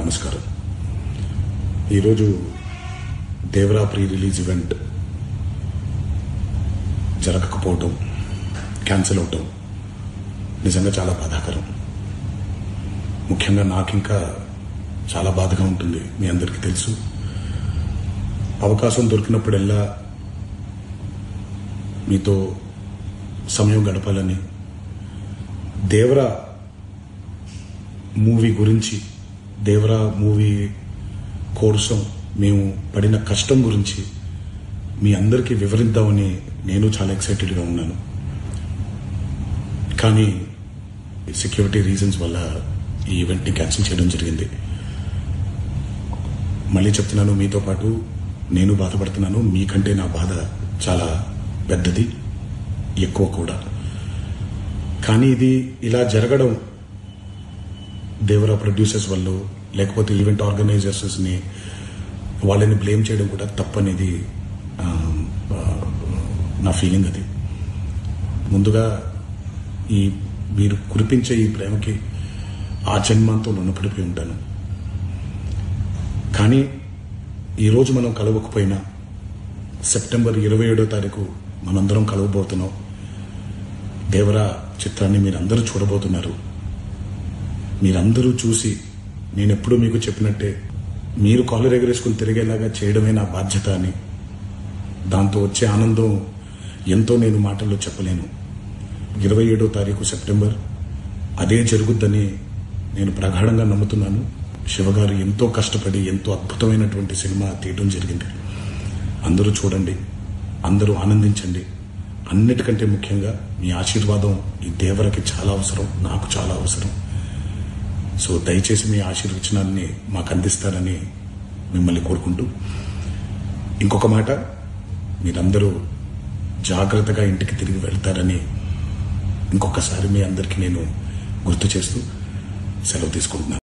నమస్కారం. ఈరోజు Devara pre release event జరగకపోవటం, క్యాన్సిల్ అవటం నిజంగా చాలా బాధాకరం. ముఖ్యంగా నాకు ఇంకా చాలా బాధగా ఉంటుంది. మీ అందరికీ తెలుసు, అవకాశం దొరికినప్పుడల్లా మీతో సమయం గడపాలని, దేవరా మూవీ గురించి, దేవరా మూవీ కోసం మేము పడిన కష్టం గురించి మీ అందరికీ వివరిద్దామని నేను చాలా ఎక్సైటెడ్గా ఉన్నాను. కానీ సెక్యూరిటీ రీజన్స్ వల్ల ఈ ఈవెంట్ని క్యాన్సిల్ చేయడం జరిగింది. మళ్ళీ చెప్తున్నాను, మీతో పాటు నేను బాధపడుతున్నాను. మీకంటే నా బాధ చాలా పెద్దది, ఎక్కువ కూడా. కానీ ఇది ఇలా జరగడం దేవరా ప్రొడ్యూసర్స్ వల్ల, లేకపోతే ఈవెంట్ ఆర్గనైజర్స్ని వాళ్ళని బ్లేమ్ చేయడం కూడా తప్పనేది నా ఫీలింగ్. అది ముందుగా ఈ మీరు కురిపించే ఈ ప్రేమకి ఆ జన్మంతో రుణపడిపోయి ఉంటాను. కానీ ఈరోజు మనం కలవకపోయినా సెప్టెంబర్ 27వ తారీఖు మనందరం కలవబోతున్నాం. దేవరా చిత్రాన్ని మీరందరూ చూడబోతున్నారు. మీరందరూ చూసి, నేనెప్పుడూ మీకు చెప్పినట్టే, మీరు కాలర్ ఎగరేసుకుని తిరిగేలాగా చేయడమే నా బాధ్యత అని, దాంతో వచ్చే ఆనందం ఎంతో నేను మాటల్లో చెప్పలేను. 27వ తారీఖు సెప్టెంబర్ అదే జరుగుద్దని నేను ప్రగాఢంగా నమ్ముతున్నాను. శివగారు ఎంతో కష్టపడి ఎంతో అద్భుతమైనటువంటి సినిమా తీయడం జరిగింది. అందరూ చూడండి, అందరూ ఆనందించండి. అన్నిటికంటే ముఖ్యంగా మీ ఆశీర్వాదం ఈ దేవరకి చాలా అవసరం, నాకు చాలా అవసరం. సో దయచేసి మీ ఆశీర్వచనాన్ని మాకు అందిస్తారని మిమ్మల్ని కోరుకుంటూ, ఇంకొక మాట, మీరందరూ జాగ్రత్తగా ఇంటికి తిరిగి వెళ్తారని ఇంకొకసారి మీ అందరికీ నేను గుర్తు చేస్తూ సెలవు తీసుకుంటున్నాను.